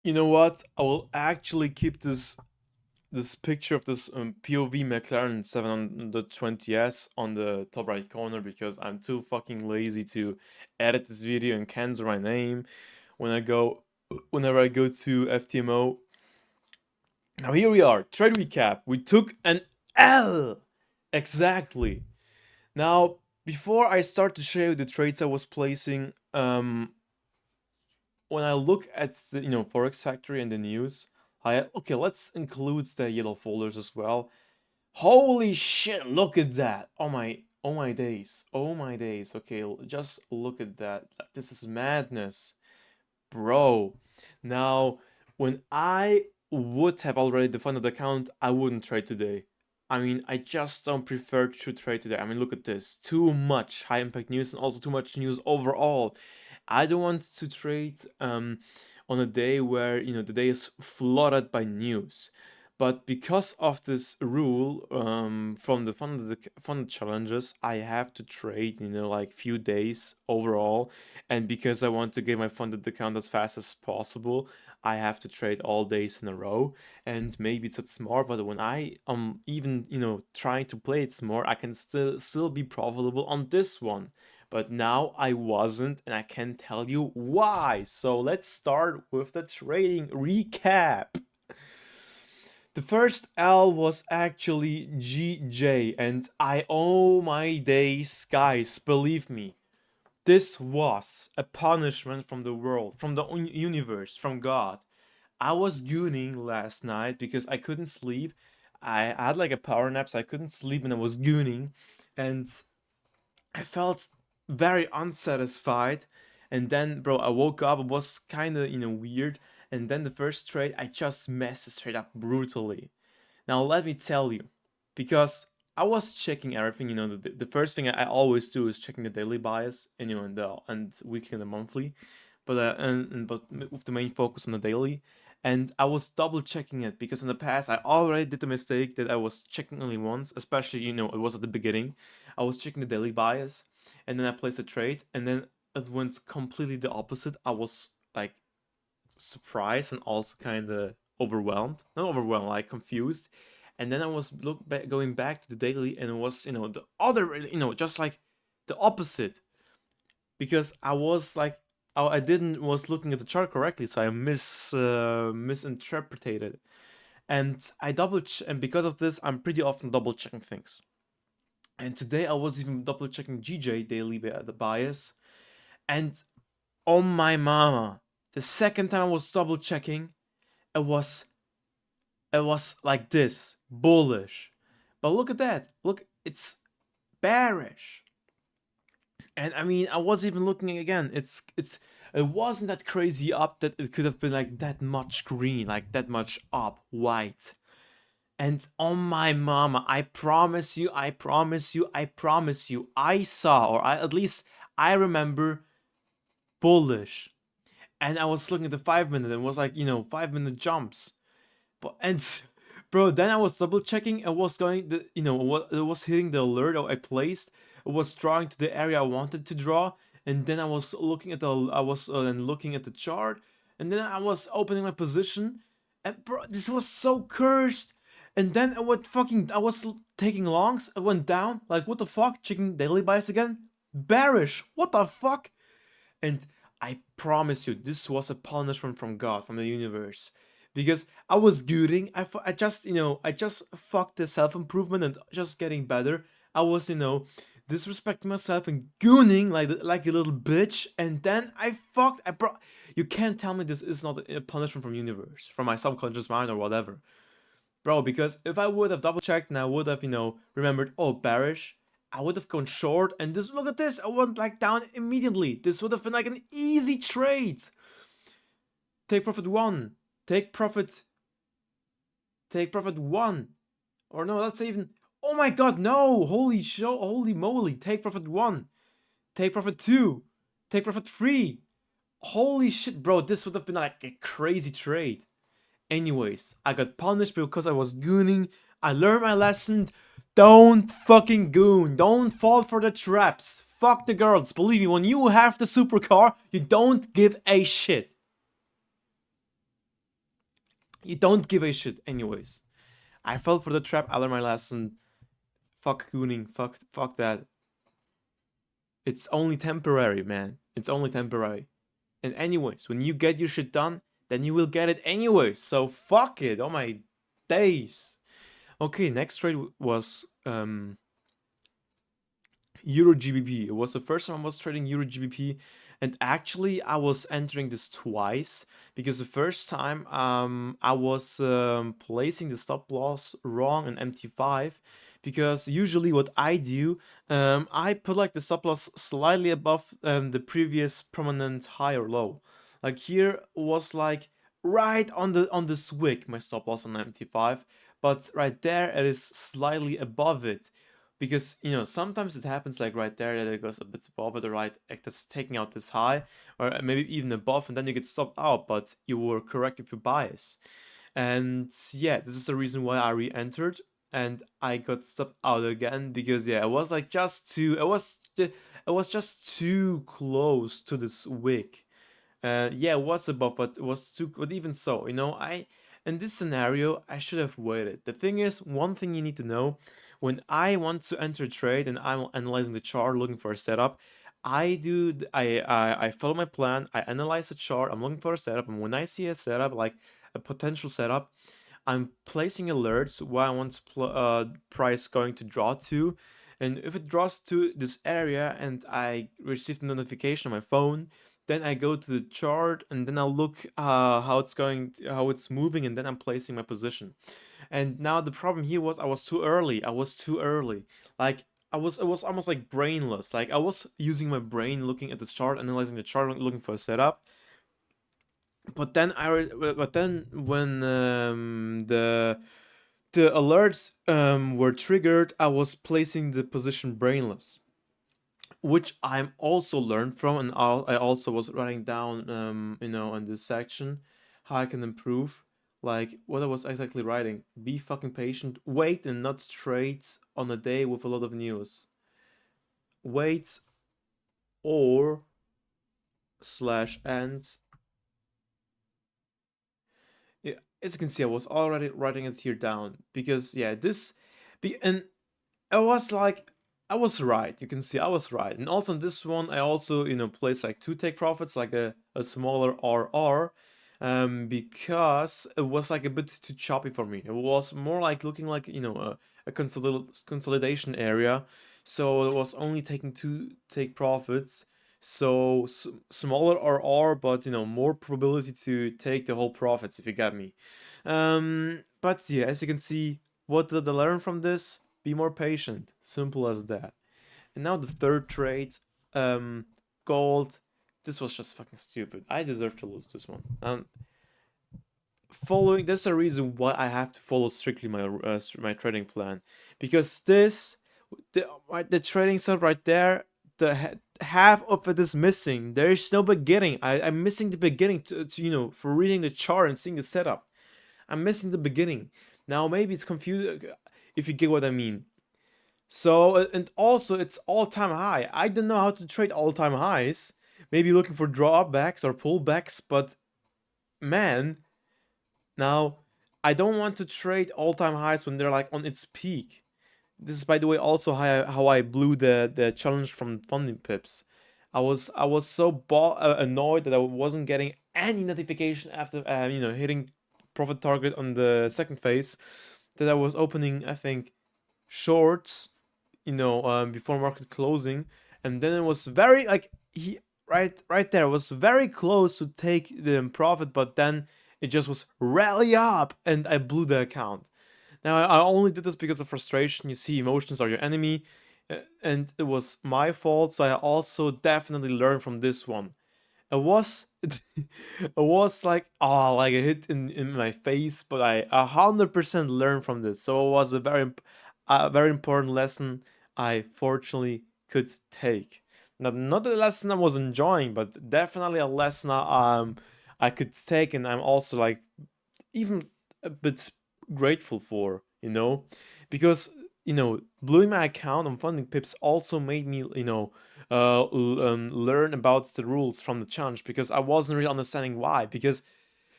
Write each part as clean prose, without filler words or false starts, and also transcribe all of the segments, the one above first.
You know what? I will actually keep this picture of this POV McLaren 720S on the top right corner because I'm too fucking lazy to edit this video and cancel my name when I go whenever I go to FTMO. Now here we are, trade recap. We took an L. Exactly. Now, before I start to show you the trades I was placing, when I look at the, Forex Factory and the news, okay, let's include the yellow folders as well. Holy shit, look at that. Oh my days. Oh my days. Okay, just look at that. This is madness. Bro. Now, when I would have already defined the account, I wouldn't trade today. I mean, I just don't prefer to trade today. I mean, look at this. Too much high impact news and also too much news overall. I don't want to trade on a day where, the day is flooded by news. But because of this rule from the funded challenges, I have to trade, like few days overall. And because I want to get my funded account as fast as possible, I have to trade all days in a row. And maybe it's not smart, but when I even trying to play it smart, I can still be profitable on this one. But now I wasn't, and I can tell you why. So let's start with the trading recap. The first L was actually GJ, and oh my days, guys, believe me, this was a punishment from the world, from the universe, from God. I was gooning last night because I couldn't sleep. I had like a power nap, so I couldn't sleep, and I was gooning, and I felt very unsatisfied. And then, bro, I woke up. It was kind of weird. And then the first trade, I just messed it straight up brutally. Now let me tell you, because I was checking everything. The first thing I always do is checking the daily bias, and and weekly and the monthly, but with the main focus on the daily. And I was double checking it because in the past I already did the mistake that I was checking only once, especially it was at the beginning. I was checking the daily bias, and then I placed a trade, and then it went completely the opposite. I was like surprised and also kind of overwhelmed. Not overwhelmed, like confused. And then I was going back to the daily, and it was the other just like the opposite because I was like I didn't was looking at the chart correctly, so I misinterpreted, and and because of this, I'm pretty often double checking things. And today I was even double checking GJ daily the bias, and oh my mama, the second time I was double checking, it was it was like this bullish, but look at that, look, it's bearish. And I mean, I was even looking again. It wasn't that crazy up that it could have been like that much green, like that much up white. And on my mama, I promise you, I promise you, I promise you, I saw, or at least I remember bullish. And I was looking at the 5 minute and was like, 5 minute jumps. But and bro, then I was double checking. It was going the what it was hitting the alert I placed. It was drawing to the area I wanted to draw, and then I was then looking at the chart, and then I was opening my position, and bro, this was so cursed. And then I was taking longs. It went down. Like what the fuck? Checking daily buys again. Bearish. What the fuck? And I promise you, this was a punishment from God, from the universe. Because I was gooding, I just, I just fucked the self improvement and just getting better. I was, disrespecting myself and gooning like a little bitch. And then you can't tell me this is not a punishment from universe, from my subconscious mind or whatever. Bro, because if I would have double checked and I would have, remembered, oh, bearish, I would have gone short, and this, look at this, I went like down immediately. This would have been like an easy trade. Take profit one, take profit, take profit one, or no, let's say even, oh my god, no, holy moly, take profit one, take profit two, take profit three. Holy shit, bro, this would have been like a crazy trade. Anyways, I got punished because I was gooning. I learned my lesson. Don't fucking goon. Don't fall for the traps. Fuck the girls. Believe me, when you have the supercar, you don't give a shit. You don't give a shit anyways. I fell for the trap. I learned my lesson. Fuck gooning. Fuck that. It's only temporary, man. It's only temporary. And anyways, when you get your shit done, then you will get it anyways. So fuck it. Oh my days. Okay, next trade was Euro GBP. It was the first time I was trading Euro GBP, and actually I was entering this twice because the first time I was placing the stop loss wrong in MT5 because usually what I do I put like the stop loss slightly above the previous prominent high or low. Like here was like right on the swig my stop loss on MT5, but right there it is slightly above it because sometimes it happens like right there that it goes a bit above it or right like that's taking out this high or maybe even above and then you get stopped out, but you were correct with your bias. And yeah, this is the reason why I re-entered and I got stopped out again because yeah, it was like just too it was just too close to this wick. Yeah, it was above, but it was too. But even so, I in this scenario I should have waited. The thing is, one thing you need to know: when I want to enter a trade and I'm analyzing the chart, looking for a setup, I follow my plan. I analyze the chart. I'm looking for a setup, and when I see a setup like a potential setup, I'm placing alerts where I want price going to draw to, and if it draws to this area and I receive the notification on my phone, then I go to the chart and then I'll look how it's moving, and then I'm placing my position. And now the problem here was I was too early. I was too early. Like it was almost like brainless. Like I was using my brain looking at the chart, analyzing the chart, looking for a setup, but then when the alerts were triggered, I was placing the position brainless, which I'm also learned from, and I also was writing down in this section how I can improve. Like what I was exactly writing: be fucking patient, wait, and not trade on a day with a lot of news. Wait or slash and yeah, as you can see, I was already writing it here down because yeah, and I was like, I was right. You can see I was right. And also in this one, I also, placed like two take profits, like a smaller RR, because it was like a bit too choppy for me. It was more like looking like, a consolidation area. So it was only taking two take profits. So smaller RR, but, more probability to take the whole profits, if you get me. But yeah, as you can see, what did I learn from this? Be more patient. Simple as that. And now the third trade, um, gold. This was just fucking stupid. I deserve to lose this one. Following That's a reason why I have to follow strictly my trading plan, because the trading setup right there, half of it is missing. There is no beginning. I'm missing the beginning to for reading the chart and seeing the setup. I'm missing the beginning. Now maybe it's confused if you get what I mean. So, and also it's all-time high. I don't know how to trade all-time highs. Maybe looking for drawbacks or pullbacks, but man, now I don't want to trade all-time highs when they're like on its peak. This is, by the way, also how I blew the challenge from funding pips. I was so annoyed that I wasn't getting any notification after hitting profit target on the second phase, that I was opening, I think, shorts, before market closing, and then it was very like he right there was very close to take the profit, but then it just was rally up, and I blew the account. Now I only did this because of frustration. You see, emotions are your enemy, and it was my fault. So I also definitely learned from this one. It was it was like like a hit in my face, but I 100% learned from this. So it was a very important lesson I fortunately could take. Not a lesson I was enjoying, but definitely a lesson I could take, and I'm also like even a bit grateful for, because blowing my account on funding pips also made me learn about the rules from the challenge, because I wasn't really understanding why. Because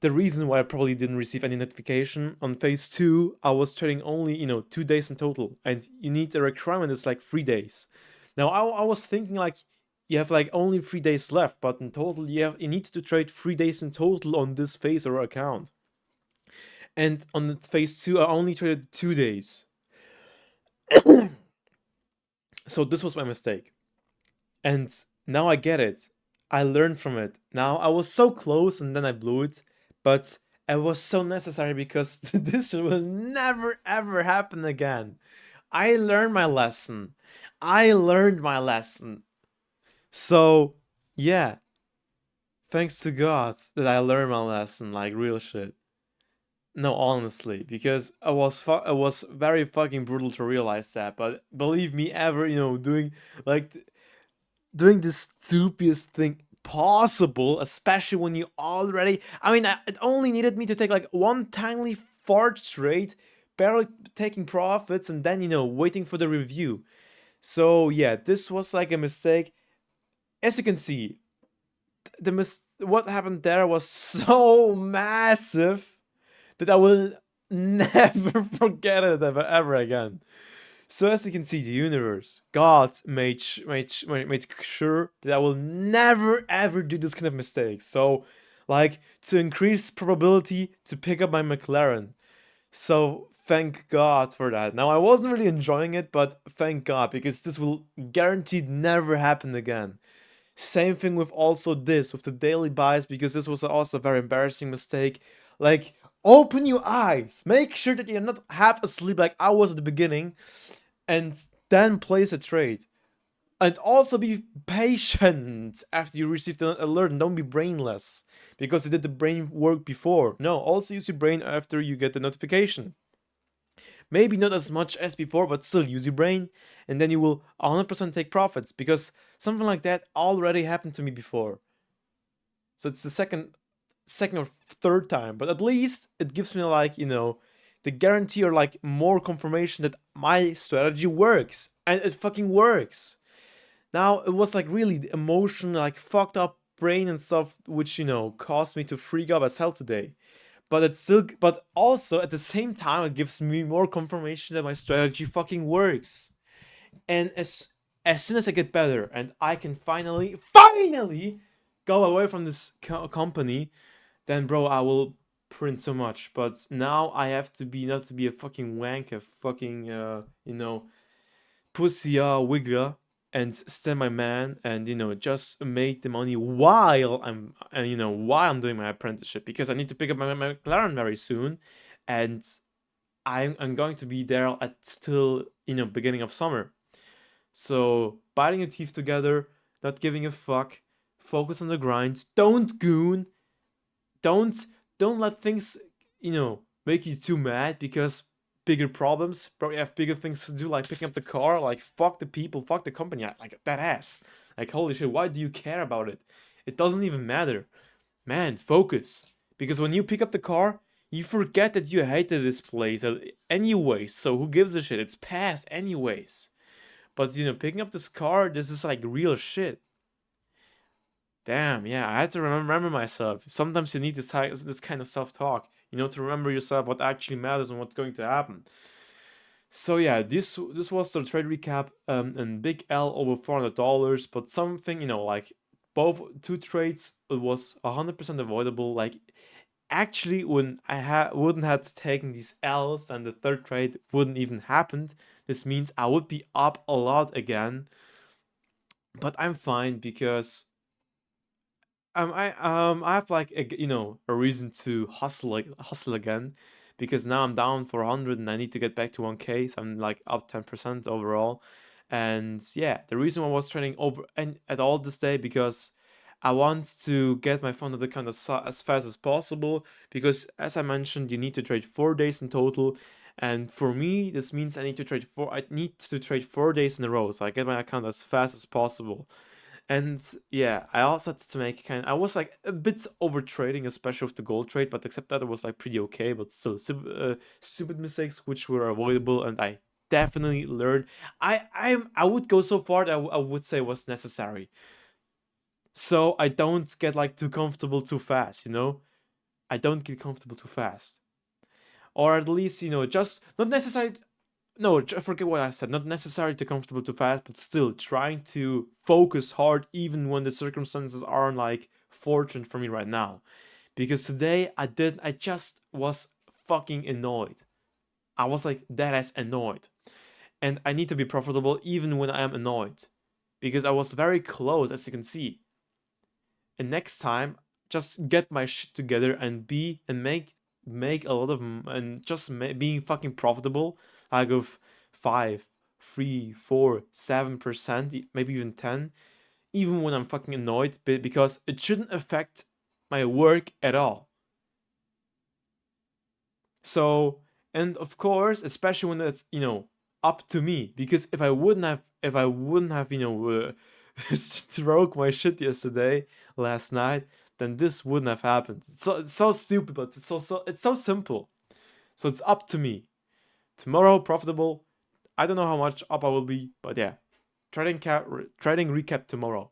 the reason why I probably didn't receive any notification on phase two. I was trading only 2 days in total, and you need the requirement is like 3 days. Now I was thinking like you have like only 3 days left, but in total you need to trade 3 days in total on this phase or account. And on the phase two, I only traded 2 days. So this was my mistake. And now I get it. I learned from it. Now I was so close and then I blew it, but it was so necessary because this will never ever happen again. I learned my lesson. I learned my lesson. So, yeah, thanks to God that I learned my lesson, like real shit. No, honestly, because it was very fucking brutal to realize that. But believe me, ever doing like doing the stupidest thing possible, especially when you already. I mean, it only needed me to take like one tiny fart trade, barely taking profits, and then waiting for the review. So yeah, this was like a mistake. As you can see, what happened there was so massive that I will never forget it ever again. So as you can see, the universe, God made sure that I will never ever do this kind of mistake. So, like to increase probability to pick up my McLaren. So thank God for that. Now I wasn't really enjoying it, but thank God because this will guaranteed never happen again. Same thing with also this with the daily buys because this was also a very embarrassing mistake. Like open your eyes, make sure that you're not half asleep like I was at the beginning and then place a trade. And also be patient after you receive the alert and don't be brainless because you did the brain work before. No, also use your brain after you get the notification. Maybe not as much as before, but still use your brain and then you will 100% take profits because something like that already happened to me before. So it's the second or third time, but at least it gives me like, the guarantee or like more confirmation that my strategy works and it fucking works. Now it was like really emotional, like fucked up brain and stuff, which caused me to freak out as hell today. But also at the same time, it gives me more confirmation that my strategy fucking works. And as soon as I get better and I can finally go away from this company, then bro, I will print so much. But now I have to be not to be a fucking wank, a fucking pussy wigger and stand my man and just make the money while I'm doing my apprenticeship because I need to pick up my McLaren very soon, and I'm going to be there at till beginning of summer. So biting your teeth together, not giving a fuck, focus on the grind, don't goon, don't don't let things make you too mad because bigger problems probably have bigger things to do like picking up the car. Like fuck the people, fuck the company, like that ass. Like holy shit, why do you care about it? It doesn't even matter. Man, focus, because when you pick up the car you forget that you hated this place anyways, so who gives a shit, it's past anyways. But picking up this car, this is like real shit. Damn, yeah, I had to remember myself. Sometimes you need this kind of self talk, to remember yourself what actually matters and what's going to happen. So yeah, this was the trade recap. And big L over $400, but something like both two trades it was 100% avoidable. Like actually, when wouldn't have taken these L's and the third trade wouldn't even happened. This means I would be up a lot again, but I'm fine because I have like a reason to hustle again, because now I'm down for 100 and I need to get back to 1K, so I'm like up 10% overall. And yeah, the reason I was trading over and at all this day because I want to get my funded account as fast as possible, because as I mentioned you need to trade 4 days in total, and for me this means I need to trade 4 days in a row so I get my account as fast as possible. And yeah, I also had to make I was like a bit over trading, especially with the gold trade, but except that it was like pretty okay, but still stupid mistakes which were avoidable, and I definitely learned. I would go so far that I would say was necessary, so I don't get like too comfortable too fast. I don't get comfortable too fast. Or at least, just not necessarily. No, I forget what I said. Not necessarily too comfortable too fast, but still trying to focus hard even when the circumstances aren't like fortunate for me right now. Because today I just was fucking annoyed. I was like that ass annoyed. And I need to be profitable even when I am annoyed. Because I was very close, as you can see. And next time, just get my shit together and be and make a lot of and just being fucking profitable, like of 5, 3, 4, 7%, maybe even 10, even when I'm fucking annoyed, because it shouldn't affect my work at all. So, and of course, especially when it's up to me, because if I wouldn't have stroke my shit yesterday, last night, then this wouldn't have happened. It's so stupid, but it's so simple. So it's up to me. Tomorrow, profitable. I don't know how much up I will be, but yeah, trading recap tomorrow.